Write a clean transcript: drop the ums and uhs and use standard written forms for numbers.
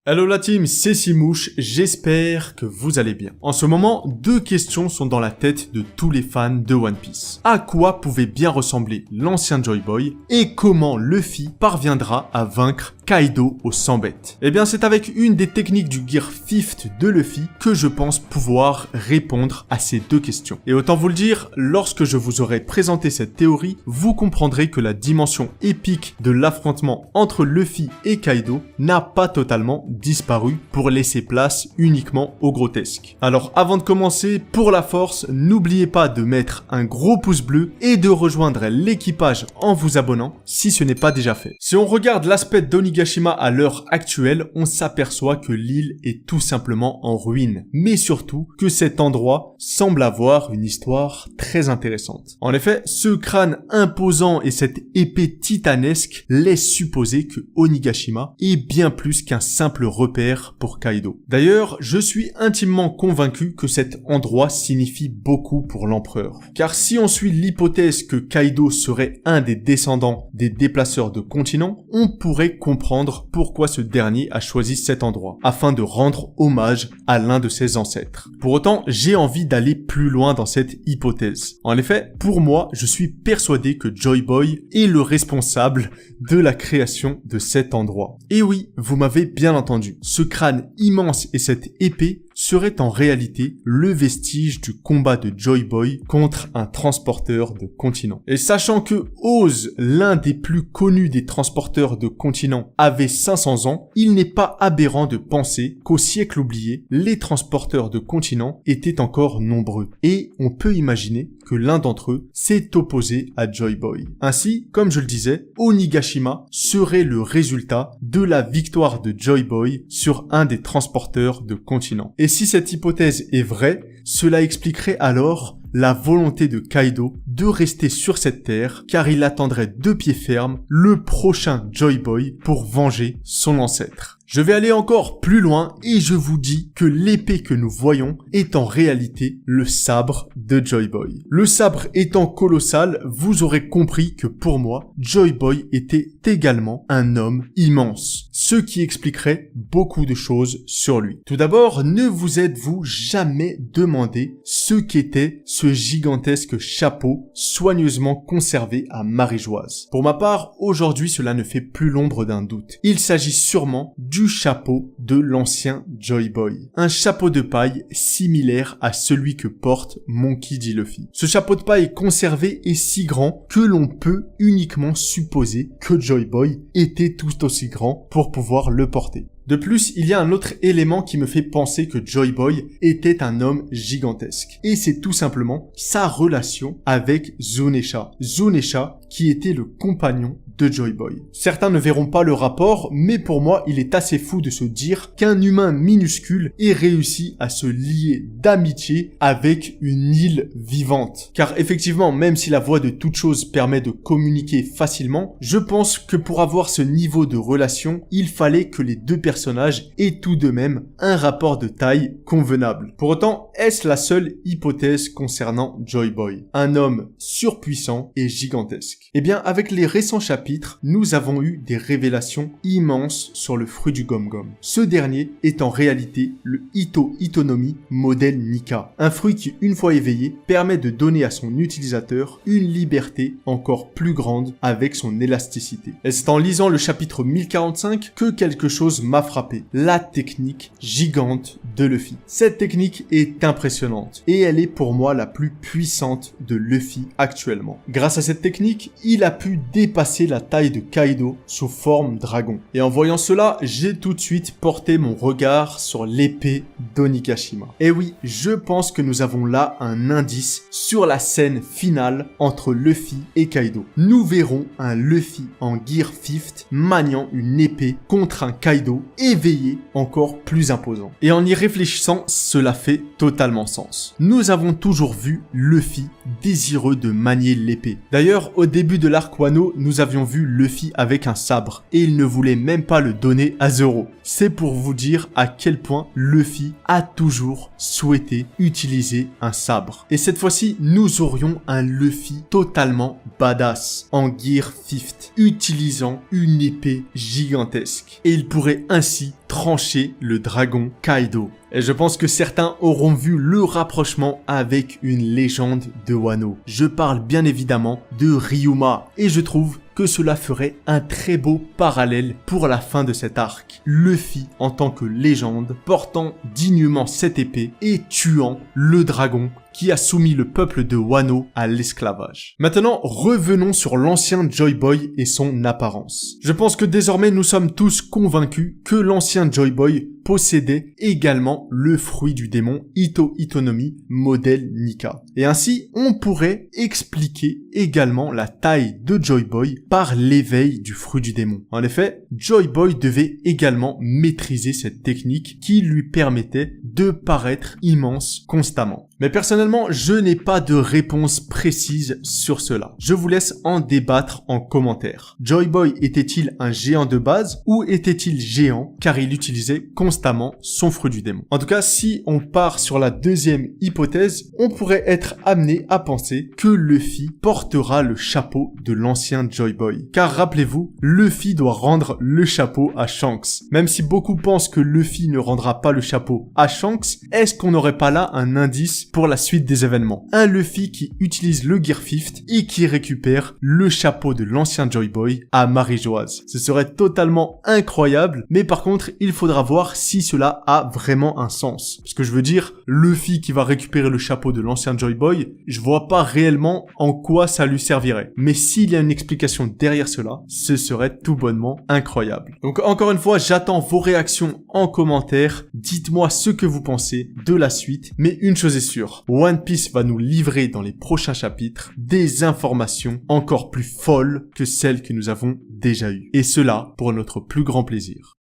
Hello la team, c'est Simouche, j'espère que vous allez bien. En ce moment, deux questions sont dans la tête de tous les fans de One Piece. À quoi pouvait bien ressembler l'ancien Joy Boy et comment Luffy parviendra à vaincre Kaido au 100 bêtes? Eh bien, c'est avec une des techniques du Gear 5 de Luffy que je pense pouvoir répondre à ces deux questions. Et autant vous le dire, lorsque je vous aurai présenté cette théorie, vous comprendrez que la dimension épique de l'affrontement entre Luffy et Kaido n'a pas totalement disparu pour laisser place uniquement au grotesque. Alors avant de commencer, pour la force, n'oubliez pas de mettre un gros pouce bleu et de rejoindre l'équipage en vous abonnant si ce n'est pas déjà fait. Si on regarde l'aspect d'Onigashima à l'heure actuelle, on s'aperçoit que l'île est tout simplement en ruine, mais surtout que cet endroit semble avoir une histoire très intéressante. En effet, ce crâne imposant et cette épée titanesque laissent supposer que Onigashima est bien plus qu'un simple repère pour Kaido. D'ailleurs, je suis intimement convaincu que cet endroit signifie beaucoup pour l'empereur. Car si on suit l'hypothèse que Kaido serait un des descendants des déplaceurs de continents, on pourrait comprendre pourquoi ce dernier a choisi cet endroit, afin de rendre hommage à l'un de ses ancêtres. Pour autant, j'ai envie d'aller plus loin dans cette hypothèse. En effet, pour moi, je suis persuadé que Joy Boy est le responsable de la création de cet endroit. Et oui, vous m'avez bien entendu. Ce crâne immense et cette épée serait en réalité le vestige du combat de Joy Boy contre un transporteur de continents. Et sachant que Oz, l'un des plus connus des transporteurs de continents, avait 500 ans, il n'est pas aberrant de penser qu'au siècle oublié, les transporteurs de continents étaient encore nombreux. Et on peut imaginer que l'un d'entre eux s'est opposé à Joy Boy. Ainsi, comme je le disais, Onigashima serait le résultat de la victoire de Joy Boy sur un des transporteurs de continents. Et si cette hypothèse est vraie, cela expliquerait alors la volonté de Kaido de rester sur cette terre car il attendrait de pied ferme le prochain Joy Boy pour venger son ancêtre. Je vais aller encore plus loin et je vous dis que l'épée que nous voyons est en réalité le sabre de Joy Boy. Le sabre étant colossal, vous aurez compris que pour moi, Joy Boy était également un homme immense, ce qui expliquerait beaucoup de choses sur lui. Tout d'abord, ne vous êtes-vous jamais demandé ce qu'était ce gigantesque chapeau soigneusement conservé à Marie-Joise? Pour ma part, aujourd'hui, cela ne fait plus l'ombre d'un doute. Il s'agit sûrement du chapeau de l'ancien Joy Boy. Un chapeau de paille similaire à celui que porte Monkey D. Luffy. Ce chapeau de paille conservé est si grand que l'on peut uniquement supposer que Joy Boy était tout aussi grand pour pouvoir le porter. De plus, il y a un autre élément qui me fait penser que Joy Boy était un homme gigantesque. Et c'est tout simplement sa relation avec Zunesha. Zunesha qui était le compagnon de Joy Boy. Certains ne verront pas le rapport, mais pour moi, il est assez fou de se dire qu'un humain minuscule ait réussi à se lier d'amitié avec une île vivante. Car effectivement, même si la voie de toute chose permet de communiquer facilement, je pense que pour avoir ce niveau de relation, il fallait que les deux personnages aient tout de même un rapport de taille convenable. Pour autant, est-ce la seule hypothèse concernant Joy Boy? Un homme surpuissant et gigantesque. Eh bien, avec les récents chapitres, nous avons eu des révélations immenses sur le fruit du Gom-Gom. Ce dernier est en réalité le Ito Itonomi modèle Nika. Un fruit qui, une fois éveillé, permet de donner à son utilisateur une liberté encore plus grande avec son élasticité. Et c'est en lisant le chapitre 1045 que quelque chose m'a frappé. La technique gigante de Luffy. Cette technique est impressionnante et elle est pour moi la plus puissante de Luffy actuellement. Grâce à cette technique, il a pu dépasser la taille de Kaido sous forme dragon. Et en voyant cela, j'ai tout de suite porté mon regard sur l'épée d'Onigashima. Et oui, je pense que nous avons là un indice sur la scène finale entre Luffy et Kaido. Nous verrons un Luffy en Gear 5 maniant une épée contre un Kaido éveillé encore plus imposant. Et en y réfléchissant, cela fait totalement sens. Nous avons toujours vu Luffy désireux de manier l'épée. D'ailleurs, au début de l'arc Wano, nous avions vu Luffy avec un sabre et il ne voulait même pas le donner à Zoro. C'est pour vous dire à quel point Luffy a toujours souhaité utiliser un sabre. Et cette fois-ci, nous aurions un Luffy totalement badass en Gear 50, utilisant une épée gigantesque. Et il pourrait ainsi trancher le dragon Kaido. Et je pense que certains auront vu le rapprochement avec une légende de Wano. Je parle bien évidemment de Ryuma. Et je trouve que cela ferait un très beau parallèle pour la fin de cet arc. Luffy en tant que légende, portant dignement cette épée et tuant le dragon qui a soumis le peuple de Wano à l'esclavage. Maintenant, revenons sur l'ancien Joy Boy et son apparence. Je pense que désormais nous sommes tous convaincus que l'ancien Joy Boy possédait également le fruit du démon Ito Itonomi modèle Nika. Et ainsi, on pourrait expliquer également la taille de Joy Boy par l'éveil du fruit du démon. En effet, Joy Boy devait également maîtriser cette technique qui lui permettait de paraître immense constamment. Mais personnellement, je n'ai pas de réponse précise sur cela. Je vous laisse en débattre en commentaire. Joy Boy était-il un géant de base ou était-il géant car il utilisait constamment son fruit du démon? En tout cas, si on part sur la deuxième hypothèse, on pourrait être amené à penser que Luffy portera le chapeau de l'ancien Joy Boy. Car rappelez-vous, Luffy doit rendre le chapeau à Shanks. Même si beaucoup pensent que Luffy ne rendra pas le chapeau à Shanks, est-ce qu'on n'aurait pas là un indice pour la suite des événements? Un Luffy qui utilise le Gear 50 et qui récupère le chapeau de l'ancien Joy Boy à Marie-Joise. Ce serait totalement incroyable, mais par contre, il faudra voir si cela a vraiment un sens. Parce que je veux dire, Luffy qui va récupérer le chapeau de l'ancien Joy Boy, je vois pas réellement en quoi ça lui servirait. Mais s'il y a une explication derrière cela, ce serait tout bonnement incroyable. Donc encore une fois, j'attends vos réactions en commentaire. Dites-moi ce que vous pensez de la suite. Mais une chose est sûre, One Piece va nous livrer dans les prochains chapitres des informations encore plus folles que celles que nous avons déjà eues. Et cela pour notre plus grand plaisir.